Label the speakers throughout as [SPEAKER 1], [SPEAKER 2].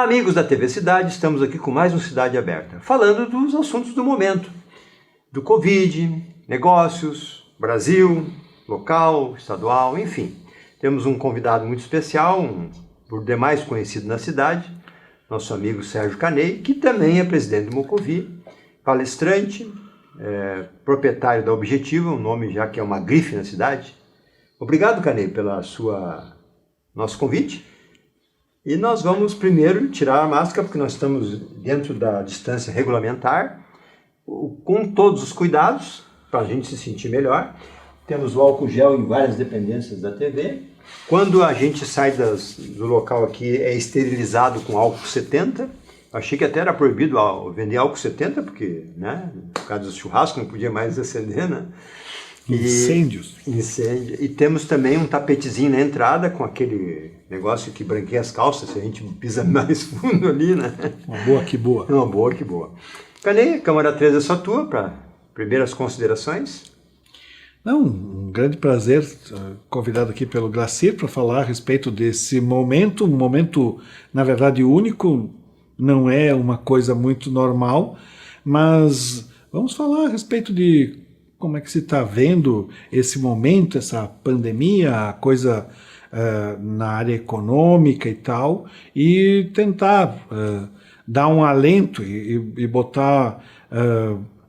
[SPEAKER 1] amigos da TV Cidade, estamos aqui com mais um Cidade Aberta, falando dos assuntos do momento, do Covid, negócios, Brasil, local, estadual, enfim. Temos um convidado muito especial, por demais conhecido na cidade, nosso amigo Sérgio Caney, que também é presidente do Mocovi, palestrante, proprietário da Objetiva, um nome já que é uma grife na cidade. Obrigado, Caney, pela nosso convite. E nós vamos primeiro tirar a máscara, porque nós estamos dentro da distância regulamentar, com todos os cuidados, para a gente se sentir melhor. Temos o álcool gel em várias dependências da TV. Quando a gente sai do local aqui, é esterilizado com álcool 70. Achei que até era proibido vender álcool 70, porque, né, por causa do churrasco, não podia mais acender, né?
[SPEAKER 2] Incêndio.
[SPEAKER 1] E temos também um tapetezinho na entrada com aquele negócio que branqueia as calças, se a gente pisa mais fundo ali, né?
[SPEAKER 2] Uma boa que boa.
[SPEAKER 1] Uma boa que boa. Caney, Câmara 3 é só tua, para primeiras considerações?
[SPEAKER 2] Não, um grande prazer, convidado aqui pelo Glacir para falar a respeito desse momento, um momento, na verdade, único, não é uma coisa muito normal, mas vamos falar a respeito de como é que se está vendo esse momento, essa pandemia, a coisa na área econômica e tal, e tentar dar um alento e botar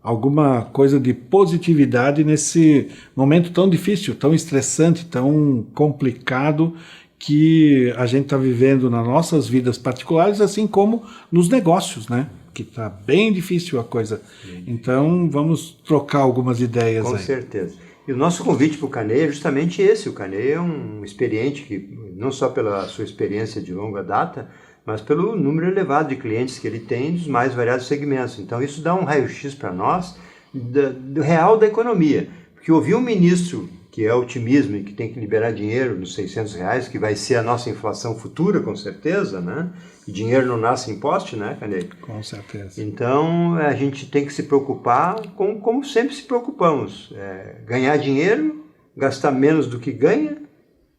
[SPEAKER 2] alguma coisa de positividade nesse momento tão difícil, tão estressante, tão complicado que a gente está vivendo nas nossas vidas particulares, assim como nos negócios, né? Que está bem difícil a coisa. Então, vamos trocar algumas ideias aí.
[SPEAKER 1] Com certeza. E o nosso convite para o Caney é justamente esse. O Caney é um experiente que, não só pela sua experiência de longa data, mas pelo número elevado de clientes que ele tem dos mais variados segmentos. Então, isso dá um raio-x para nós do real da economia. Porque ouvir um ministro que é otimismo e que tem que liberar dinheiro nos R$600, que vai ser a nossa inflação futura, com certeza, né? E dinheiro não nasce em poste, né, Caney?
[SPEAKER 2] Com certeza.
[SPEAKER 1] Então, a gente tem que se preocupar como sempre se preocupamos. Ganhar dinheiro, gastar menos do que ganha,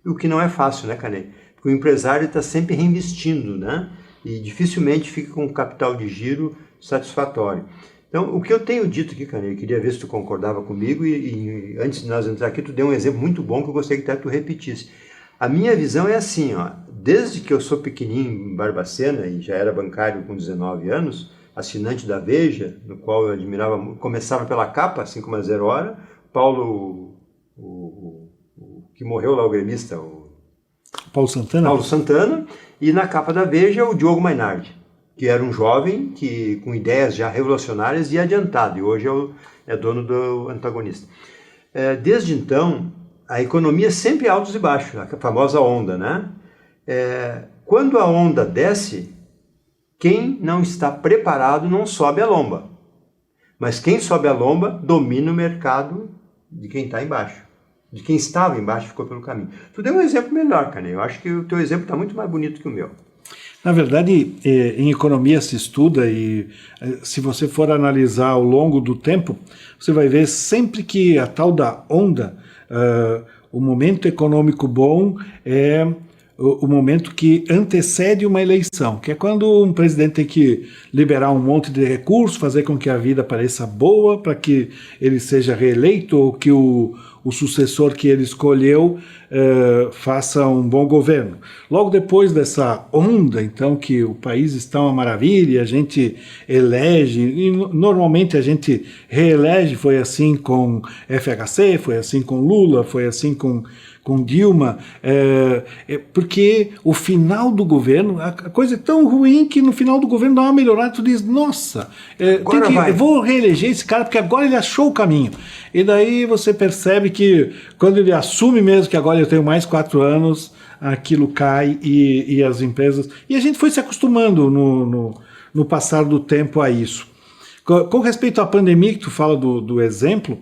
[SPEAKER 1] o que não é fácil, né, Caney? Porque o empresário está sempre reinvestindo, né? E dificilmente fica com um capital de giro satisfatório. Então, o que eu tenho dito aqui, Caney, eu queria ver se tu concordava comigo e antes de nós entrar aqui, tu deu um exemplo muito bom que eu gostaria que tu repetisse. A minha visão é assim, ó, desde que eu sou pequenininho em Barbacena e já era bancário com 19 anos, assinante da Veja, no qual eu admirava, começava pela capa, assim como a Zero Hora, Paulo, o que morreu lá, o gremista,
[SPEAKER 2] Paulo Santana?
[SPEAKER 1] Paulo Santana, e na capa da Veja o Diogo Mainardi, que era um jovem com ideias já revolucionárias e adiantado, e hoje é dono do Antagonista. Desde então, a economia sempre altos e baixos, a famosa onda, né? Quando a onda desce, quem não está preparado não sobe a lomba. Mas quem sobe a lomba domina o mercado de quem está embaixo. De quem estava embaixo ficou pelo caminho. Tu deu um exemplo melhor, Caney. Eu acho que o teu exemplo está muito mais bonito que o meu.
[SPEAKER 2] Na verdade, em economia se estuda e se você for analisar ao longo do tempo, você vai ver sempre que a tal da onda, o momento econômico bom é o momento que antecede uma eleição, que é quando um presidente tem que liberar um monte de recursos, fazer com que a vida pareça boa para que ele seja reeleito ou que o sucessor que ele escolheu faça um bom governo. Logo depois dessa onda, então, que o país está uma maravilha, a gente elege, e normalmente a gente reelege, foi assim com FHC, foi assim com Lula, foi assim com Dilma, porque o final do governo, a coisa é tão ruim que no final do governo dá uma melhorada, tu diz, nossa, eu vou reeleger esse cara porque agora ele achou o caminho. E daí você percebe que quando ele assume mesmo que agora eu tenho mais 4 anos, aquilo cai e as empresas... E a gente foi se acostumando no passar do tempo a isso. Com respeito à pandemia, que tu fala do exemplo,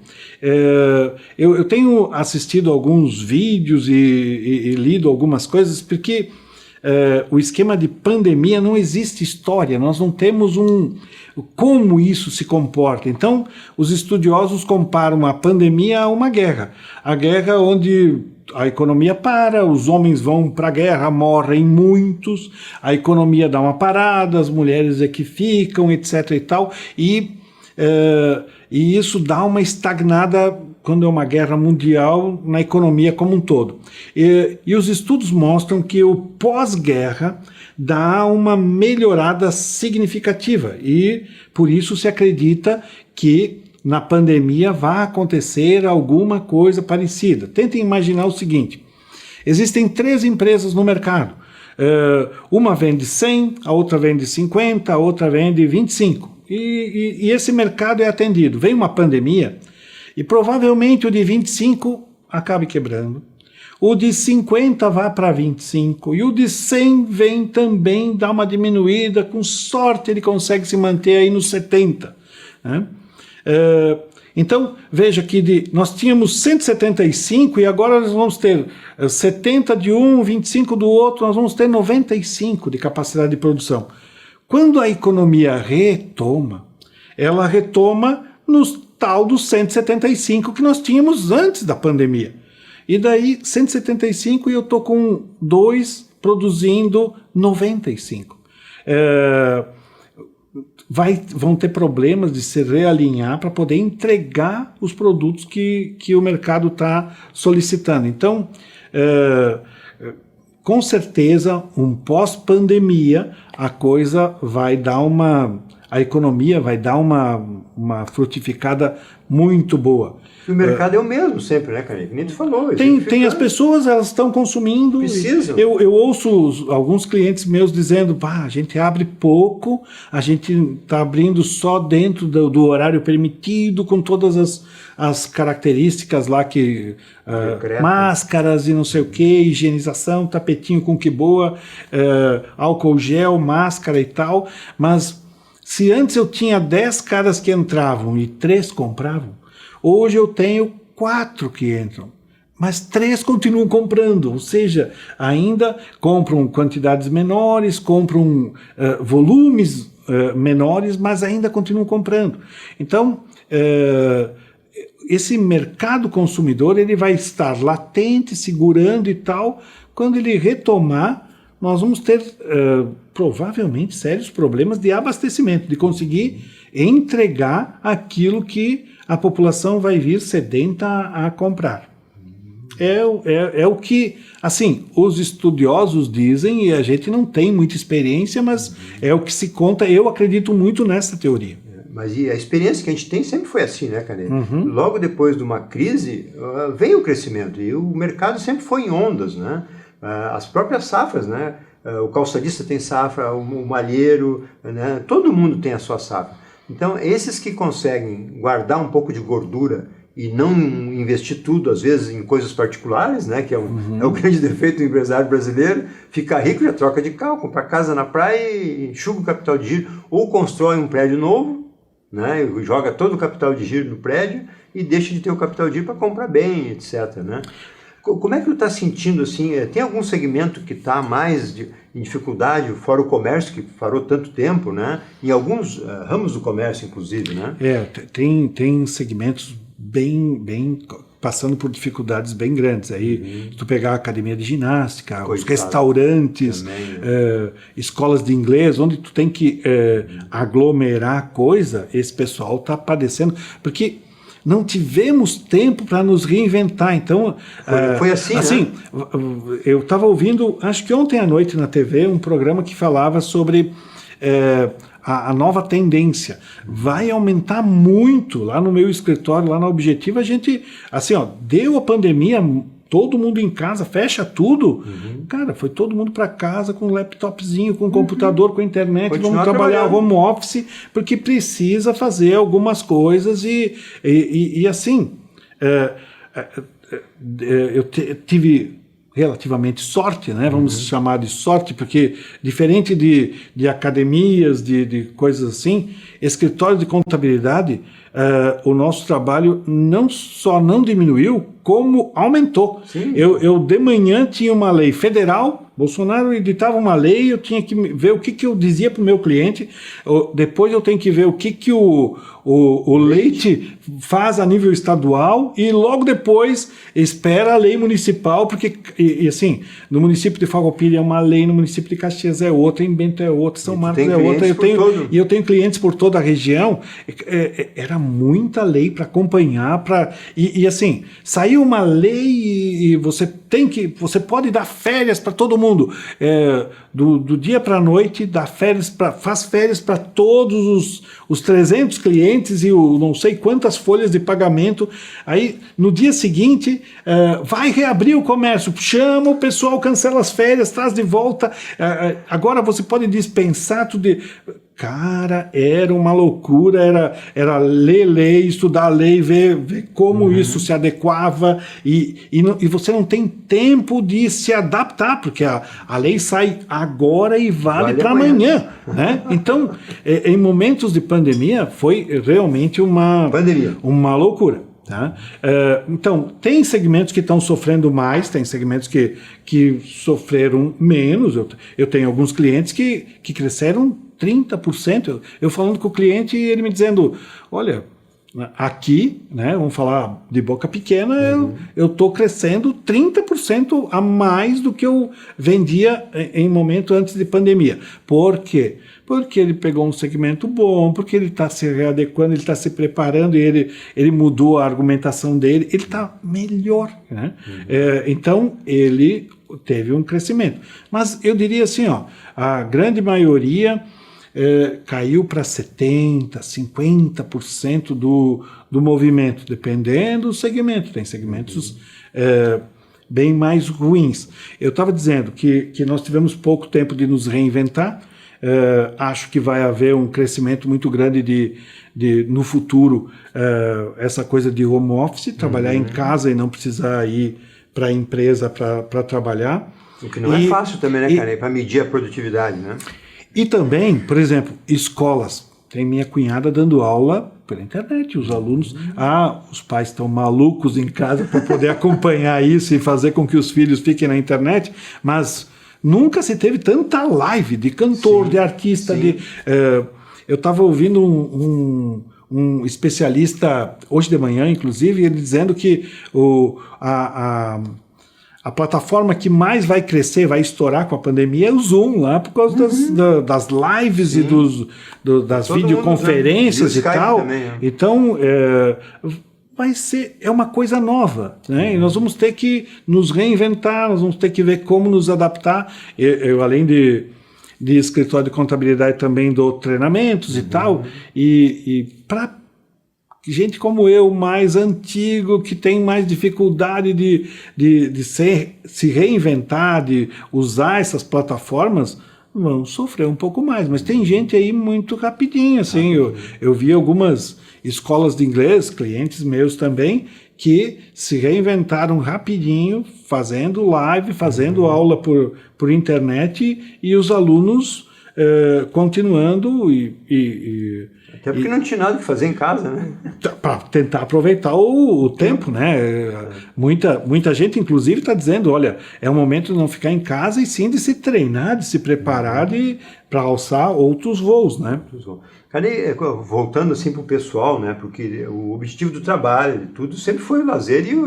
[SPEAKER 2] eu tenho assistido alguns vídeos e lido algumas coisas, porque o esquema de pandemia não existe história, nós não temos como isso se comporta. Então, os estudiosos comparam a pandemia a uma guerra. A guerra onde a economia para, os homens vão para a guerra, morrem muitos, a economia dá uma parada, as mulheres é que ficam, etc. e tal, e isso dá uma estagnada quando é uma guerra mundial na economia como um todo. E os estudos mostram que o pós-guerra dá uma melhorada significativa e por isso se acredita que na pandemia vai acontecer alguma coisa parecida. Tentem imaginar o seguinte, existem 3 empresas no mercado, uma vende 100, a outra vende 50, a outra vende 25 e esse mercado é atendido. Vem uma pandemia e provavelmente o de 25 acabe quebrando. O de 50 vai para 25 e o de 100 vem também dar uma diminuída, com sorte ele consegue se manter aí nos 70. Né? Então, veja que nós tínhamos 175 e agora nós vamos ter 70 de um, 25 do outro, nós vamos ter 95 de capacidade de produção. Quando a economia retoma, ela retoma nos tal dos 175 que nós tínhamos antes da pandemia. E daí 175 e eu estou com 2 produzindo 95. Vão ter problemas de se realinhar para poder entregar os produtos que o mercado está solicitando. Então, com certeza, um pós-pandemia, a economia vai dar uma frutificada muito boa.
[SPEAKER 1] O mercado é o mesmo sempre, né, Carneiro? Nem tu falou.
[SPEAKER 2] Tem as pessoas, elas estão consumindo.
[SPEAKER 1] Precisam.
[SPEAKER 2] Eu ouço alguns clientes meus dizendo, a gente abre pouco, a gente está abrindo só dentro do horário permitido, com todas as características lá que máscaras e não sei o que, higienização, tapetinho com que boa, álcool gel, máscara e tal, mas se antes eu tinha 10 caras que entravam e 3 compravam, hoje eu tenho 4 que entram, mas 3 continuam comprando, ou seja, ainda compram quantidades menores, compram volumes menores, mas ainda continuam comprando. Então, esse mercado consumidor ele vai estar latente, segurando e tal. Quando ele retomar, nós vamos ter provavelmente sérios problemas de abastecimento, de conseguir entregar aquilo que a população vai vir sedenta a comprar. É o que, assim, os estudiosos dizem, e a gente não tem muita experiência, mas é o que se conta. Eu acredito muito nessa teoria.
[SPEAKER 1] Mas e a experiência que a gente tem sempre foi assim, né, Carneiro? Logo depois de uma crise, veio o crescimento, e o mercado sempre foi em ondas, né? As próprias safras, né? O calçadista tem safra, o malheiro, né? Todo mundo tem a sua safra. Então, esses que conseguem guardar um pouco de gordura e não investir tudo, às vezes, em coisas particulares, né, que é o grande defeito do empresário brasileiro, fica rico, já troca de carro, compra casa na praia e enxuga o capital de giro, ou constrói um prédio novo, né, joga todo o capital de giro no prédio e deixa de ter o capital de giro para comprar bem, etc. Né? Como é que tu está sentindo, assim, tem algum segmento que está mais em dificuldade, fora o comércio, que parou tanto tempo, né? Em alguns ramos do comércio, inclusive, né?
[SPEAKER 2] Tem segmentos bem passando por dificuldades bem grandes. Aí, tu pegar a academia de ginástica, os restaurantes, escolas de inglês, onde tu tem que aglomerar coisa, esse pessoal está padecendo, porque não tivemos tempo para nos reinventar. Então,
[SPEAKER 1] foi assim, né?
[SPEAKER 2] Eu estava ouvindo, acho que ontem à noite na TV, um programa que falava sobre a nova tendência. Vai aumentar muito. Lá no meu escritório, lá na Objetiva, a gente, assim, deu a pandemia, todo mundo em casa, fecha tudo. Cara, foi todo mundo para casa com um laptopzinho, com um computador, com a internet, vamos trabalhar home office, porque precisa fazer algumas coisas e assim, eu tive relativamente sorte, né? Vamos chamar de sorte, porque diferente de academias, de coisas assim, escritório de contabilidade, o nosso trabalho não diminuiu, como aumentou. Eu de manhã tinha uma lei federal Bolsonaro editava uma lei, eu tinha que ver o que eu dizia para o meu cliente, depois eu tenho que ver o que o Leite faz a nível estadual e logo depois espera a lei municipal, porque, assim, no município de Farroupilha é uma lei, no município de Caxias é outra, em Bento é outra, São Marcos é outra, eu tenho clientes por toda a região, era muita lei para acompanhar, e assim, saiu uma lei e você pode dar férias para todo mundo, do dia para a noite, faz férias para todos os 300 clientes e não sei quantas folhas de pagamento. Aí, no dia seguinte, vai reabrir o comércio, chama o pessoal, cancela as férias, traz de volta. Agora você pode dispensar tudo. Cara, era uma loucura, era ler lei, estudar a lei, ver como isso se adequava, e você não tem tempo de se adaptar, porque a lei sai agora e vale para amanhã, né? Então, em momentos de pandemia, foi realmente uma loucura. Tá? Então, tem segmentos que estão sofrendo mais, tem segmentos que sofreram menos. Eu tenho alguns clientes que cresceram 30%. Eu falando com o cliente e ele me dizendo, olha, aqui, né, vamos falar de boca pequena, eu estou crescendo 30% a mais do que eu vendia em momento antes de pandemia. Por quê? Porque ele pegou um segmento bom, porque ele está se readequando, ele está se preparando e ele mudou a argumentação dele, ele está melhor, né? Então, ele teve um crescimento. Mas eu diria assim, a grande maioria caiu para 70%, 50% do movimento, dependendo do segmento. Tem segmentos bem mais ruins. Eu estava dizendo que nós tivemos pouco tempo de nos reinventar. Acho que vai haver um crescimento muito grande no futuro, essa coisa de home office, trabalhar em casa e não precisar ir para a empresa para trabalhar.
[SPEAKER 1] O que não é fácil também, né, cara? Para medir a produtividade, né?
[SPEAKER 2] E também, por exemplo, escolas. Tem minha cunhada dando aula pela internet, os alunos, os pais estão malucos em casa para poder acompanhar isso e fazer com que os filhos fiquem na internet, mas nunca se teve tanta live de cantor, de artista, eu estava ouvindo um especialista hoje de manhã, inclusive, ele dizendo que a plataforma que mais vai crescer, vai estourar com a pandemia é o Zoom, lá por causa das lives e das videoconferências e tal. Também, Então, é uma coisa nova, né? E nós vamos ter que nos reinventar, nós vamos ter que ver como nos adaptar. Eu além de escritório de contabilidade, também dou treinamentos e tal, e para gente como eu, mais antigo, que tem mais dificuldade de se reinventar, de usar essas plataformas, vão sofrer um pouco mais. Mas tem gente aí muito rapidinho, assim. Eu vi algumas escolas de inglês, clientes meus também, que se reinventaram rapidinho, fazendo live, fazendo aula por internet, e os alunos continuando
[SPEAKER 1] até porque não tinha nada que fazer em casa, né?
[SPEAKER 2] Para tentar aproveitar o tempo, né? Muita gente, inclusive, está dizendo, olha, é o momento de não ficar em casa e sim de se treinar, de se preparar para alçar outros voos, né?
[SPEAKER 1] Cara, voltando assim para o pessoal, né? Porque o objetivo do trabalho, de tudo, sempre foi o lazer e o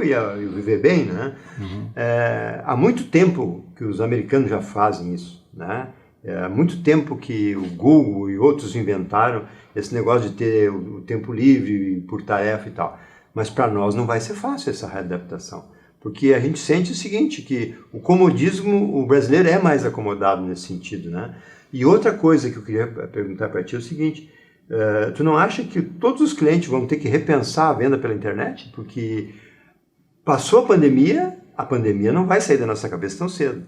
[SPEAKER 1] viver bem, né? Há muito tempo que os americanos já fazem isso, né? Há muito tempo que o Google e outros inventaram esse negócio de ter o tempo livre por tarefa e tal. Mas para nós não vai ser fácil essa readaptação. Porque a gente sente o seguinte, que o comodismo, o brasileiro é mais acomodado nesse sentido, né? E outra coisa que eu queria perguntar para ti é o seguinte, tu não acha que todos os clientes vão ter que repensar a venda pela internet? Porque passou a pandemia não vai sair da nossa cabeça tão cedo.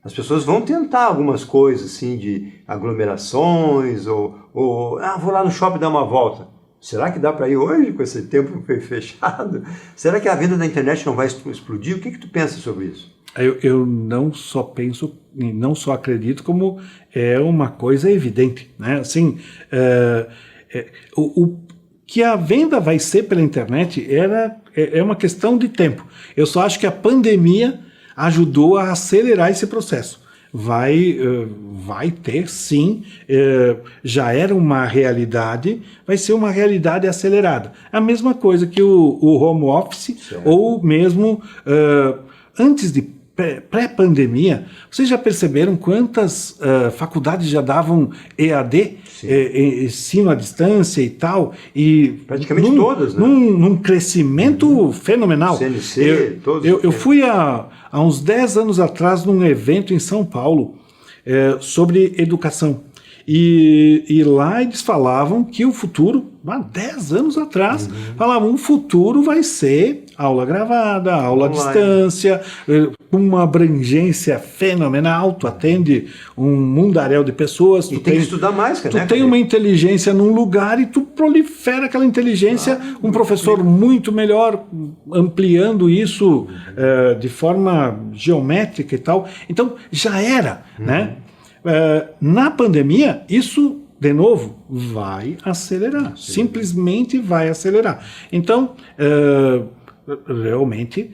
[SPEAKER 1] As pessoas vão tentar algumas coisas, assim, de aglomerações, ou vou lá no shopping dar uma volta. Será que dá para ir hoje, com esse tempo fechado? Será que a venda da internet não vai explodir? O que tu pensa sobre isso?
[SPEAKER 2] Eu não só penso, não só acredito, como é uma coisa evidente, né? Assim, o que a venda vai ser pela internet é uma questão de tempo. Eu só acho que a pandemia ajudou a acelerar esse processo. vai ter sim, já era uma realidade, vai ser uma realidade acelerada. A mesma coisa que o home office, certo. Ou mesmo antes de pré-pandemia, vocês já perceberam quantas faculdades já davam EAD, ensino à distância e tal? E
[SPEAKER 1] praticamente todas, né?
[SPEAKER 2] Num crescimento fenomenal.
[SPEAKER 1] CNC, todos.
[SPEAKER 2] Eu fui há uns 10 anos atrás num evento em São Paulo sobre educação. E lá eles falavam que o futuro, há 10 anos atrás, falavam o futuro vai ser aula gravada, aula à distância, com uma abrangência fenomenal, tu atende um mundaréu de pessoas.
[SPEAKER 1] E tem que estudar mais,
[SPEAKER 2] cara. Tu tem uma inteligência num lugar e tu prolifera aquela inteligência, um professor muito melhor, ampliando isso de forma geométrica e tal. Então, já era, né? Na pandemia, isso, de novo, vai acelerar. Simplesmente vai acelerar. Então, realmente,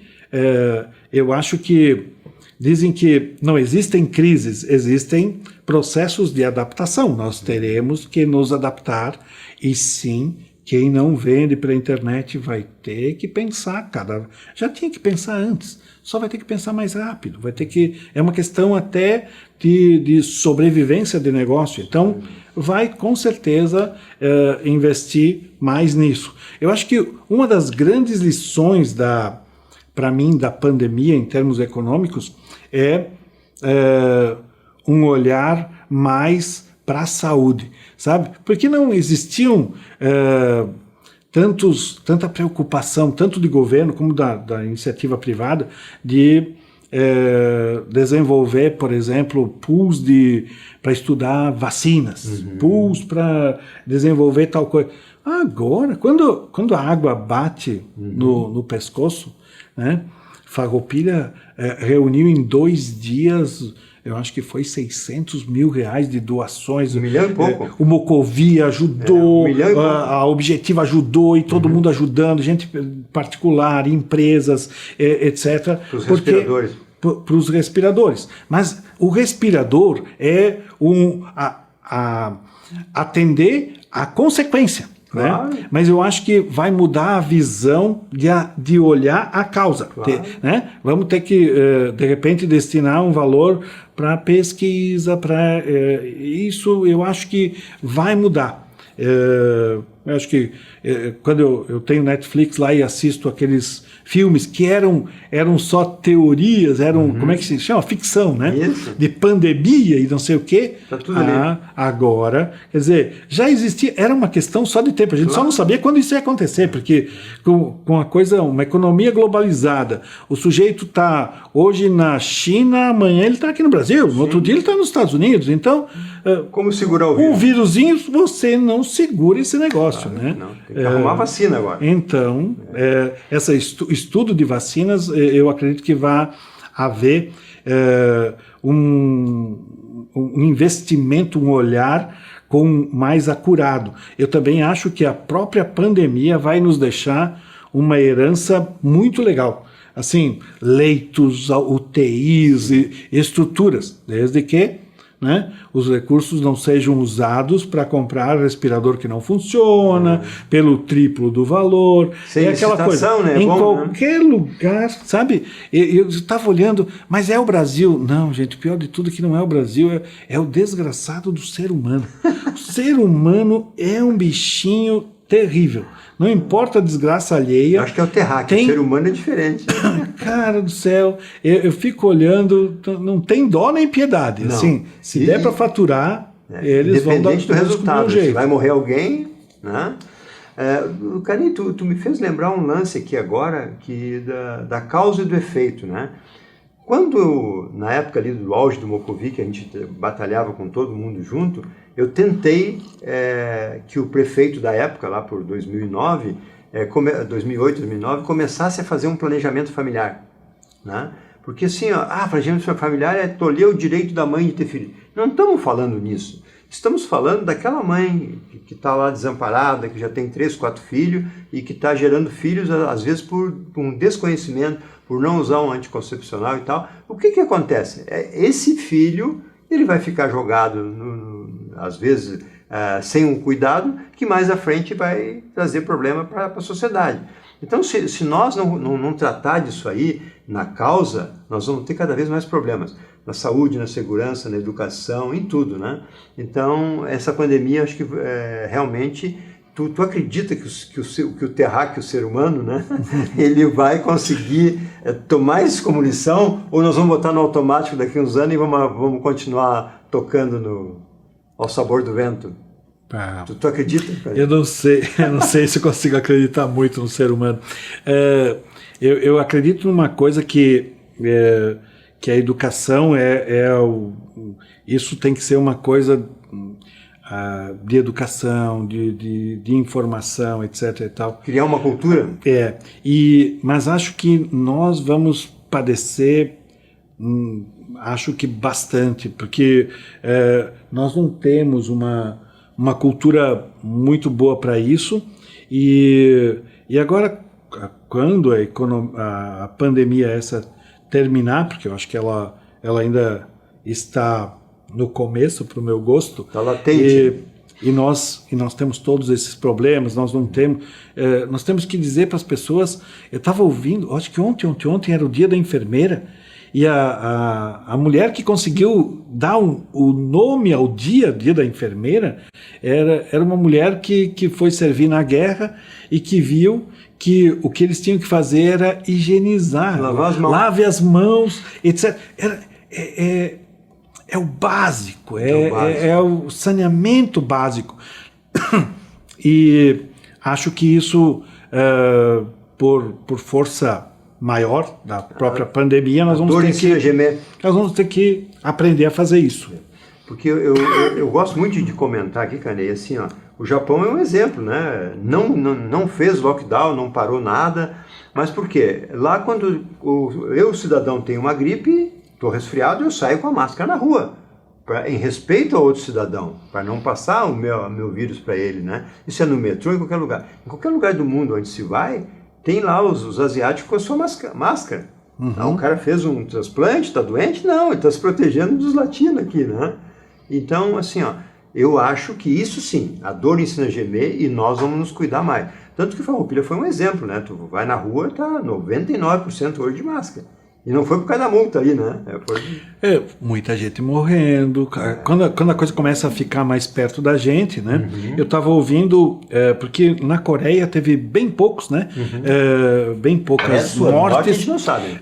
[SPEAKER 2] eu acho que dizem que não existem crises, existem processos de adaptação. Nós teremos que nos adaptar e sim, quem não vende pela internet vai ter que pensar já tinha que pensar antes, só vai ter que pensar mais rápido, é uma questão até de sobrevivência de negócio, então vai com certeza investir mais nisso. Eu acho que uma das grandes lições para mim da pandemia em termos econômicos é um olhar mais para a saúde, sabe? Porque não existiam tanta preocupação, tanto de governo como da iniciativa privada, de desenvolver, por exemplo, pools para estudar vacinas, pools para desenvolver tal coisa. Agora, quando a água bate no pescoço, né, Farroupilha reuniu em 2 dias, eu acho que foi 600 mil reais de doações.
[SPEAKER 1] 1 milhão e pouco.
[SPEAKER 2] O Mocovi ajudou,
[SPEAKER 1] 1 milhão e pouco.
[SPEAKER 2] A Objetiva ajudou, e todo mundo ajudando, gente particular, empresas, etc.
[SPEAKER 1] Para os respiradores.
[SPEAKER 2] Para os respiradores. Mas o respirador é atender a consequência. Claro. Né? Mas eu acho que vai mudar a visão de olhar a causa.
[SPEAKER 1] Claro.
[SPEAKER 2] Né? Vamos ter que, de repente, destinar um valor para pesquisa, para isso eu acho que vai mudar. Eu acho que quando eu tenho Netflix lá e assisto aqueles filmes que eram só teorias, como é que se chama? Ficção, né?
[SPEAKER 1] Isso.
[SPEAKER 2] De pandemia e não sei o quê.
[SPEAKER 1] Tá tudo ali.
[SPEAKER 2] Agora, quer dizer, já existia, era uma questão só de tempo, a gente só não sabia quando isso ia acontecer, porque com uma economia globalizada, o sujeito está hoje na China, amanhã ele está aqui no Brasil, no outro dia ele está nos Estados Unidos, então...
[SPEAKER 1] Como segurar o vírus?
[SPEAKER 2] Um vírusinho, você não segura esse negócio, né?
[SPEAKER 1] Não, tem que arrumar vacina agora.
[SPEAKER 2] Então, esse estudo de vacinas, eu acredito que vai haver um investimento, um olhar mais acurado. Eu também acho que a própria pandemia vai nos deixar uma herança muito legal. Assim, leitos, UTIs e estruturas, desde que, né, os recursos não sejam usados para comprar respirador que não funciona, pelo triplo do valor.
[SPEAKER 1] Sem
[SPEAKER 2] aquela coisa.
[SPEAKER 1] Né?
[SPEAKER 2] Em
[SPEAKER 1] bom,
[SPEAKER 2] qualquer lugar, sabe? Eu estava olhando, mas é o Brasil. Não, gente, o pior de tudo é que não é o Brasil, é o desgraçado do ser humano. O ser humano é um bichinho terrível. Não importa a desgraça alheia.
[SPEAKER 1] Eu acho que é o terráqueo, o ser humano é diferente.
[SPEAKER 2] Cara do céu, eu fico olhando, não tem dó nem piedade. Não. Assim, se der para faturar, eles vão dar
[SPEAKER 1] do resultado. Se vai morrer alguém, né? Carinho, tu me fez lembrar um lance aqui agora da causa e do efeito, né? Quando, na época ali do auge do Mocovi, que a gente batalhava com todo mundo junto, eu tentei que o prefeito da época, lá por 2008, 2009, começasse a fazer um planejamento familiar, né? Porque assim, planejamento familiar é tolher o direito da mãe de ter filho. Não estamos falando nisso. Estamos falando daquela mãe que está lá desamparada, que já tem 3, 4 filhos e que está gerando filhos, às vezes, por um desconhecimento, por não usar um anticoncepcional e tal, o que acontece? Esse filho, ele vai ficar jogado, às vezes, sem um cuidado, que mais à frente vai trazer problema para a sociedade. Então, se nós não tratar disso aí, na causa, nós vamos ter cada vez mais problemas. Na saúde, na segurança, na educação, em tudo, né? Então, essa pandemia, acho que realmente... Tu acredita que o terráqueo, o ser humano, né, ele vai conseguir tomar isso como lição, ou nós vamos botar no automático daqui a uns anos e vamos continuar tocando ao sabor do vento? Tu acredita? Cara?
[SPEAKER 2] Eu não sei se eu consigo acreditar muito no ser humano. Eu acredito numa coisa que a educação isso tem que ser uma coisa de educação, de informação, etc. e tal.
[SPEAKER 1] Criar uma cultura?
[SPEAKER 2] Mas acho que nós vamos padecer, acho que bastante, porque nós não temos uma cultura muito boa para isso, e agora, quando a pandemia essa terminar, porque eu acho que ela ainda está no começo, para o meu gosto.
[SPEAKER 1] Está latente.
[SPEAKER 2] E nós temos todos esses problemas, nós não temos... nós temos que dizer para as pessoas... Eu estava ouvindo, acho que ontem era o dia da enfermeira, e a mulher que conseguiu dar o nome ao dia da enfermeira, era uma mulher que foi servir na guerra e que viu que o que eles tinham que fazer era higienizar.
[SPEAKER 1] Lavar as mãos.
[SPEAKER 2] Lave as mãos, etc. É o básico, é o saneamento básico. E acho que isso, por força maior da própria pandemia, nós vamos ter que aprender a fazer isso.
[SPEAKER 1] Porque eu gosto muito de comentar aqui, Canei, assim, ó, o Japão é um exemplo, né? Não fez lockdown, não parou nada, mas por quê? Lá quando o cidadão tem uma gripe, estou resfriado, eu saio com a máscara na rua, em respeito ao outro cidadão, para não passar o meu vírus para ele, né? Isso é no metrô, em qualquer lugar. Em qualquer lugar do mundo onde se vai, tem lá os asiáticos com a sua máscara. Uhum. Então, o cara fez um transplante, está doente? Não, ele está se protegendo dos latinos aqui, né? Então, assim, ó, eu acho que isso sim, a dor ensina a gemer e nós vamos nos cuidar mais. Tanto que Farroupilha foi um exemplo, né? Tu vai na rua, tá 99% hoje de máscara. E não foi por causa da multa aí, né?
[SPEAKER 2] Muita gente morrendo. Quando a coisa começa a ficar mais perto da gente, né? Uhum. Eu estava ouvindo, porque na Coreia teve bem poucos, né? Uhum. Bem poucas mortes.
[SPEAKER 1] A gente não sabe.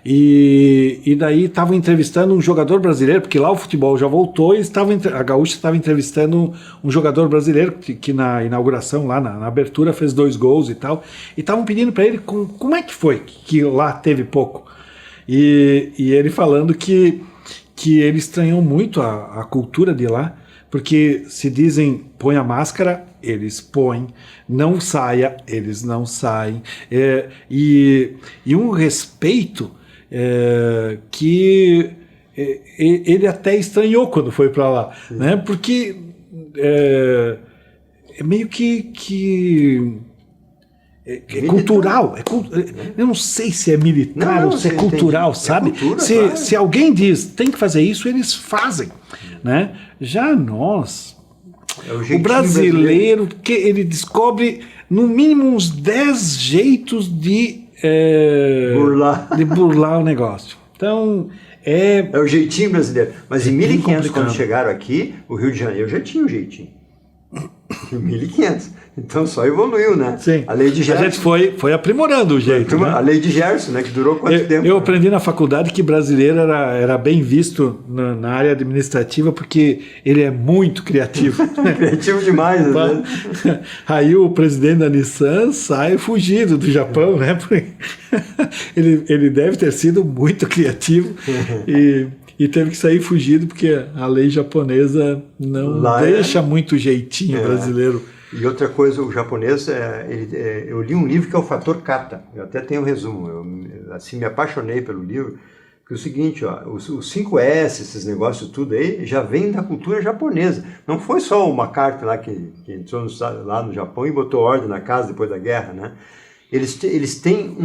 [SPEAKER 2] E daí estavam entrevistando um jogador brasileiro, porque lá o futebol já voltou, e a Gaúcha estava entrevistando um jogador brasileiro que na inauguração, lá na abertura, fez 2 gols e tal. E estavam pedindo para ele como é que foi que lá teve pouco. E ele falando que ele estranhou muito a cultura de lá, porque se dizem põe a máscara, eles põem, não saia, eles não saem, e um respeito que ele até estranhou quando foi para lá, né? Porque é meio que é cultural, eu não sei se é militar ou se é cultural, sabe?
[SPEAKER 1] Cultura,
[SPEAKER 2] se alguém diz tem que fazer isso, eles fazem, né? Já nós, o brasileiro, que ele descobre no mínimo uns 10 jeitos de burlar o negócio. Então, é
[SPEAKER 1] o jeitinho brasileiro. Mas em 1500, quando chegaram aqui, o Rio de Janeiro já tinha um jeitinho. Em 1500. Então só evoluiu, né?
[SPEAKER 2] Sim.
[SPEAKER 1] A lei de Gerson.
[SPEAKER 2] A gente foi aprimorando o jeito.
[SPEAKER 1] Né? A lei de Gerson, né? Que durou quanto tempo?
[SPEAKER 2] Eu aprendi na faculdade que brasileiro era bem visto na área administrativa porque ele é muito criativo.
[SPEAKER 1] Criativo demais, né?
[SPEAKER 2] Aí o presidente da Nissan sai fugido do Japão, né? Porque ele deve ter sido muito criativo e teve que sair fugido porque a lei japonesa não deixa muito jeitinho brasileiro.
[SPEAKER 1] E outra coisa, o japonês, eu li um livro que é o Fator Kata, eu até tenho um resumo, eu me apaixonei pelo livro, que é o seguinte, ó, os 5S, esses negócios tudo aí, já vem da cultura japonesa. Não foi só uma carta lá que entrou lá no Japão e botou ordem na casa depois da guerra, né? Eles têm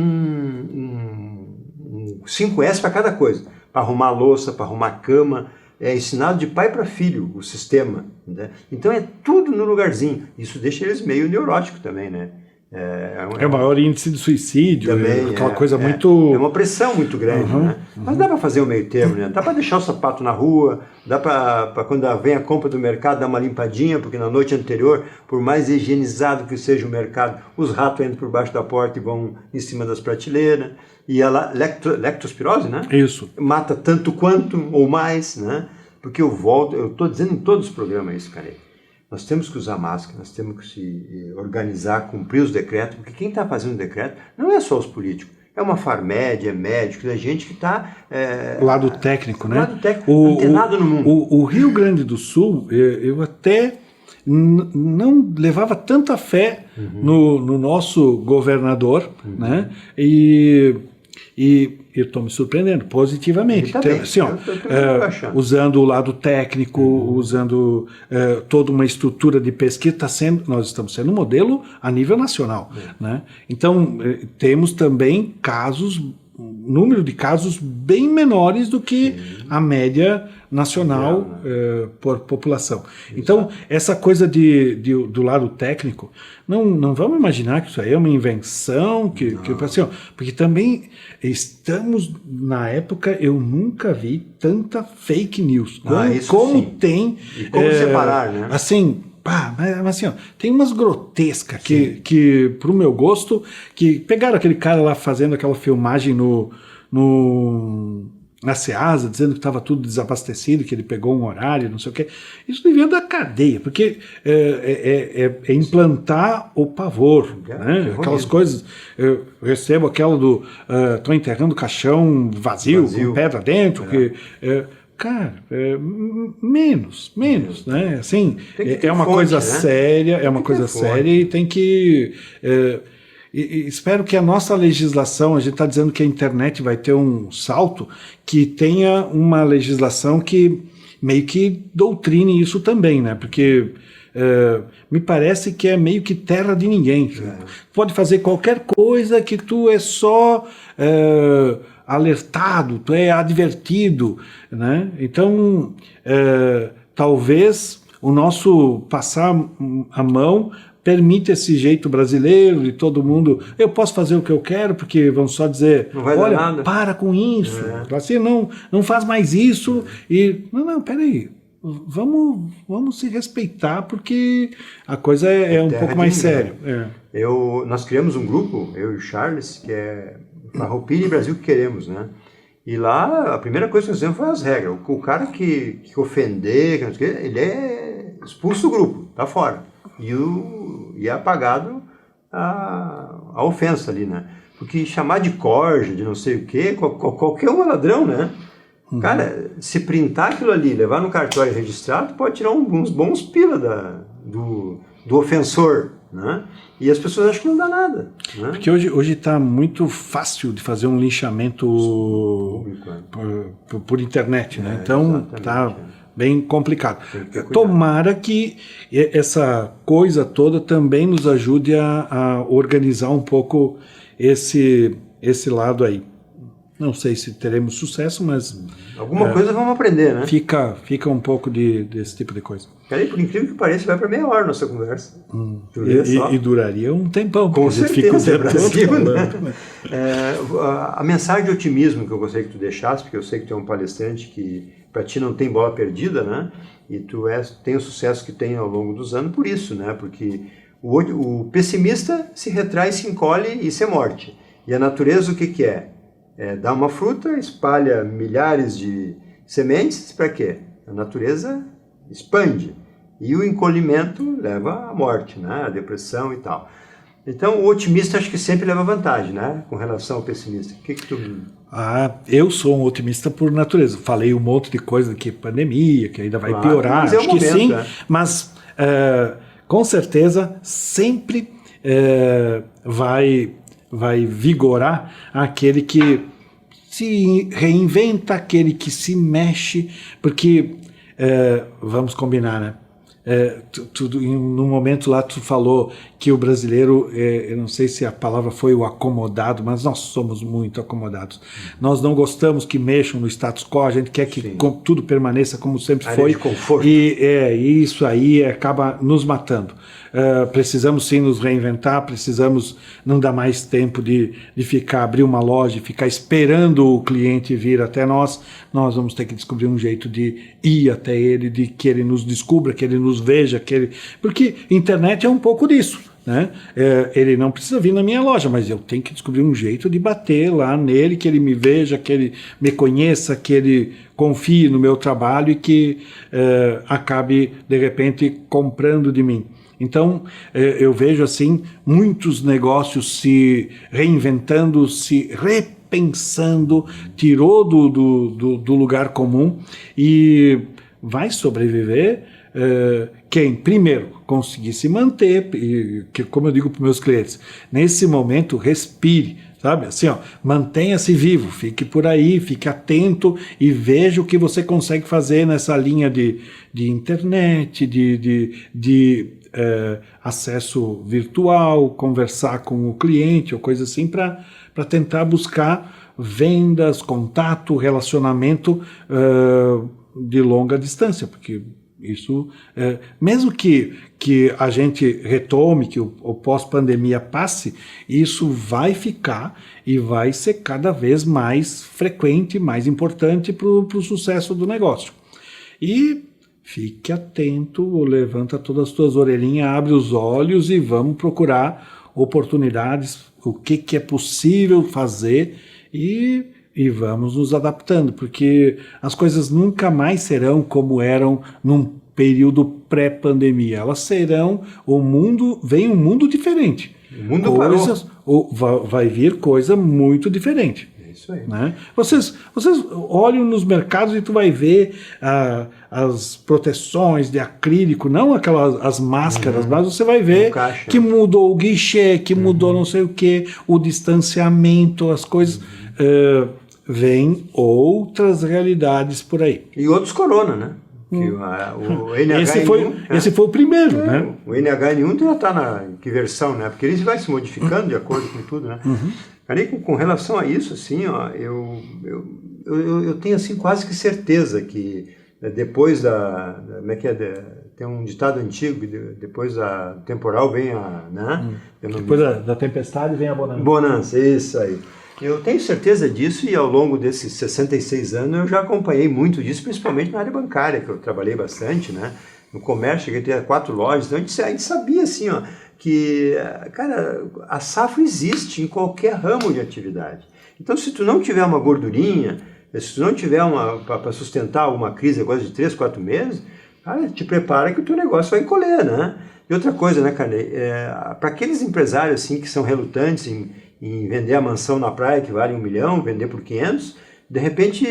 [SPEAKER 1] 5S para cada coisa, para arrumar louça, para arrumar cama. É ensinado de pai para filho o sistema, né? Então é tudo no lugarzinho. Isso deixa eles meio neuróticos também, né?
[SPEAKER 2] É o maior índice de suicídio,
[SPEAKER 1] também,
[SPEAKER 2] aquela coisa muito...
[SPEAKER 1] É uma pressão muito grande, né? Mas dá para fazer o meio termo, né? Dá para deixar o sapato na rua, dá para quando vem a compra do mercado dar uma limpadinha, porque na noite anterior, por mais higienizado que seja o mercado, os ratos entram por baixo da porta e vão em cima das prateleiras. E a leptospirose, né?
[SPEAKER 2] Isso.
[SPEAKER 1] Mata tanto quanto ou mais, né? Porque eu estou dizendo em todos os programas isso, cara. Nós temos que usar máscara, nós temos que se organizar, cumprir os decretos, porque quem está fazendo o decreto não é só os políticos, é uma farmédia, é médico, é gente que está...
[SPEAKER 2] lado técnico, né?
[SPEAKER 1] Lado técnico, antenado no mundo.
[SPEAKER 2] O Rio Grande do Sul, eu até não levava tanta fé no nosso governador, né? E eu estou me surpreendendo positivamente.
[SPEAKER 1] Tá
[SPEAKER 2] então, assim, usando o lado técnico, usando toda uma estrutura de pesquisa, nós estamos sendo um modelo a nível nacional. Né? Então, temos também número de casos bem menores do que a média nacional por população. Então, essa coisa do lado técnico, não vamos imaginar que isso aí é uma invenção, assim, porque também estamos na época, eu nunca vi tanta fake news. Como tem...
[SPEAKER 1] E como separar, né?
[SPEAKER 2] Assim... mas assim, tem umas grotescas que pro meu gosto, que pegaram aquele cara lá fazendo aquela filmagem na Ceasa, dizendo que estava tudo desabastecido, que ele pegou um horário, não sei o quê. Isso devia dar cadeia, porque é implantar o pavor, né? Aquelas coisas. Eu recebo aquela do estou enterrando caixão vazio, com pedra dentro, cara, menos, né? Assim, é uma coisa séria, e tem que... E espero que a nossa legislação, a gente está dizendo que a internet vai ter um salto, que tenha uma legislação que meio que doutrine isso também, né? Porque me parece que é meio que terra de ninguém. Pode fazer qualquer coisa que tu é só... alertado, tu é advertido, né? Então, talvez o nosso passar a mão permite esse jeito brasileiro de todo mundo, eu posso fazer o que eu quero, porque vão só dizer, olha, para com isso, assim, não faz mais isso, e, não, peraí, vamos se respeitar, porque a coisa é um pouco mais séria.
[SPEAKER 1] Nós criamos um grupo, eu e o Charles, que é Farroupilha e Brasil que Queremos, né? E lá, a primeira coisa que nós fizemos foi as regras. O cara que ofender, ele é expulso do grupo, tá fora. E é apagado a ofensa ali, né? Porque chamar de corja, de não sei o quê, qualquer um é ladrão, né? Cara, se printar aquilo ali, levar no cartório registrado, pode tirar uns bons pila do ofensor, né? E as pessoas acham que não dá nada, né?
[SPEAKER 2] Porque hoje está muito fácil de fazer um linchamento por internet, né? Então está bem complicado. Tomara que essa coisa toda também nos ajude a organizar um pouco esse lado aí. Não sei se teremos sucesso, mas...
[SPEAKER 1] Alguma coisa vamos aprender, né?
[SPEAKER 2] Fica um pouco desse tipo de coisa.
[SPEAKER 1] Cara, por incrível que pareça, vai para meia hora nossa conversa.
[SPEAKER 2] E duraria um tempão.
[SPEAKER 1] Com certeza, Brasil,
[SPEAKER 2] né?
[SPEAKER 1] A mensagem de otimismo que eu gostaria que tu deixasse, porque eu sei que tu é um palestrante que para ti não tem bola perdida, né? E tu tem o sucesso que tem ao longo dos anos por isso, né? Porque o pessimista se retrai, se encolhe e se morte. E a natureza o que é? Dá uma fruta, espalha milhares de sementes, para quê? A natureza expande. E o encolhimento leva à morte, né? A depressão e tal. Então, o otimista acho que sempre leva vantagem, né? Com relação ao pessimista. O que tu...
[SPEAKER 2] eu sou um otimista por natureza. Falei um monte de coisa que pandemia, que ainda vai piorar. Acho que sim, mas com certeza sempre vai vigorar aquele que se reinventa, aquele que se mexe, porque, vamos combinar, né? No momento lá tu falou que o brasileiro, eu não sei se a palavra foi o acomodado, mas nós somos muito acomodados. Nós não gostamos que mexam no status quo, a gente quer que tudo permaneça como sempre
[SPEAKER 1] área
[SPEAKER 2] foi.
[SPEAKER 1] de conforto.
[SPEAKER 2] E isso aí acaba nos matando. Precisamos sim nos reinventar, precisamos não dar mais tempo de abrir uma loja e ficar esperando o cliente vir até nós. Nós vamos ter que descobrir um jeito de ir até ele, de que ele nos descubra, que ele nos veja, porque internet é um pouco disso, né? Ele não precisa vir na minha loja, mas eu tenho que descobrir um jeito de bater lá nele, que ele me veja, que ele me conheça, que ele confie no meu trabalho e que acabe, de repente, comprando de mim. Então, eu vejo assim muitos negócios se reinventando, se repensando, tirou do lugar comum e vai sobreviver quem, primeiro, conseguir se manter, que, como eu digo para os meus clientes, nesse momento, respire, sabe? Assim, ó, mantenha-se vivo, fique por aí, fique atento e veja o que você consegue fazer nessa linha de internet, de acesso virtual, conversar com o cliente ou coisa assim, para tentar buscar vendas, contato, relacionamento de longa distância, porque isso, mesmo que a gente retome, que o pós-pandemia passe, isso vai ficar e vai ser cada vez mais frequente, mais importante para o sucesso do negócio. E fique atento, levanta todas as tuas orelhinhas, abre os olhos e vamos procurar oportunidades, o que é possível fazer e vamos nos adaptando, porque as coisas nunca mais serão como eram num período pré-pandemia. Elas serão, vem um mundo diferente.
[SPEAKER 1] O mundo parou.
[SPEAKER 2] Vai vir coisa muito diferente.
[SPEAKER 1] Isso aí.
[SPEAKER 2] Né? Vocês olham nos mercados e tu vai ver as proteções de acrílico, não as máscaras, mas você vai ver que mudou o guichê, que mudou não sei o que, o distanciamento, as coisas. Vêm outras realidades por aí.
[SPEAKER 1] E outros corona, né? O NH1,
[SPEAKER 2] esse foi o primeiro, né?
[SPEAKER 1] O NH1 já está na que versão, né? Porque ele vai se modificando de acordo com tudo, né? Cara, com relação a isso, assim, ó, eu tenho assim quase que certeza que depois como é que é? Tem um ditado antigo que depois da temporal vem a, né?
[SPEAKER 2] Depois da tempestade vem a bonança.
[SPEAKER 1] Bonança, isso aí. Eu tenho certeza disso e ao longo desses 66 anos eu já acompanhei muito disso, principalmente na área bancária, que eu trabalhei bastante, né? No comércio, cheguei a ter 4 lojas, então a gente sabia assim, ó, que, cara, a safra existe em qualquer ramo de atividade. Então, se tu não tiver uma gordurinha, se tu não tiver para sustentar uma crise, coisa de 3, 4 meses, cara, te prepara que o teu negócio vai encolher, né? E outra coisa, né, cara, para aqueles empresários assim que são relutantes em vender a mansão na praia que vale 1 milhão, vender por 500, de repente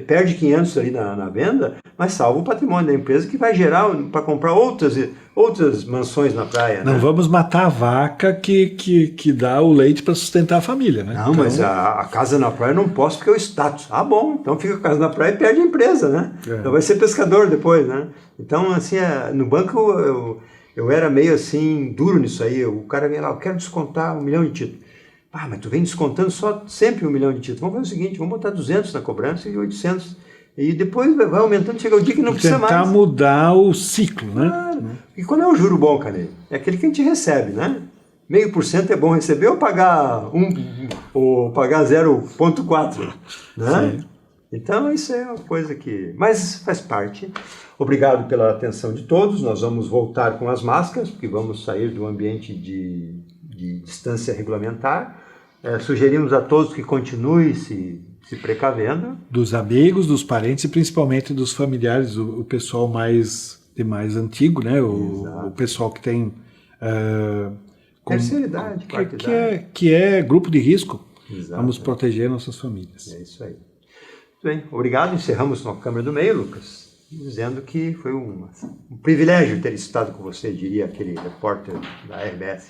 [SPEAKER 1] perde 500 ali na venda, mas salva o patrimônio da empresa que vai gerar para comprar outras mansões na praia.
[SPEAKER 2] Não, né? Vamos matar a vaca que dá o leite para sustentar a família, né?
[SPEAKER 1] Não, então... mas a casa na praia eu não posso porque é o status. Ah, bom, então fica com a casa na praia e perde a empresa, né? Então vai ser pescador depois, né? Então, assim, no banco eu era meio assim, duro nisso aí. O cara vinha lá, eu quero descontar 1 milhão de títulos. Ah, mas tu vem descontando sempre 1 milhão de títulos. Vamos fazer o seguinte, vamos botar 200 na cobrança e 800. E depois vai aumentando, chega o dia que não precisa mais.
[SPEAKER 2] Tentar mudar o ciclo, né?
[SPEAKER 1] Claro. E quando é o juro bom, Canê? É aquele que a gente recebe, né? 0,5% é bom receber ou pagar 0,4%, né?
[SPEAKER 2] Sim.
[SPEAKER 1] Então isso é uma coisa que... Mas faz parte. Obrigado pela atenção de todos. Nós vamos voltar com as máscaras, porque vamos sair do ambiente de distância regulamentar. Sugerimos a todos que continuem se precavendo.
[SPEAKER 2] Dos amigos, dos parentes e principalmente dos familiares, o pessoal mais antigo, né? O pessoal que tem...
[SPEAKER 1] terceira idade, quarta idade.
[SPEAKER 2] Que é grupo de risco.
[SPEAKER 1] Exato.
[SPEAKER 2] Vamos proteger nossas famílias.
[SPEAKER 1] É isso aí. Muito bem, obrigado. Encerramos na Câmara do Meio, Lucas, dizendo que foi um privilégio ter estado com você, diria aquele repórter da RBS.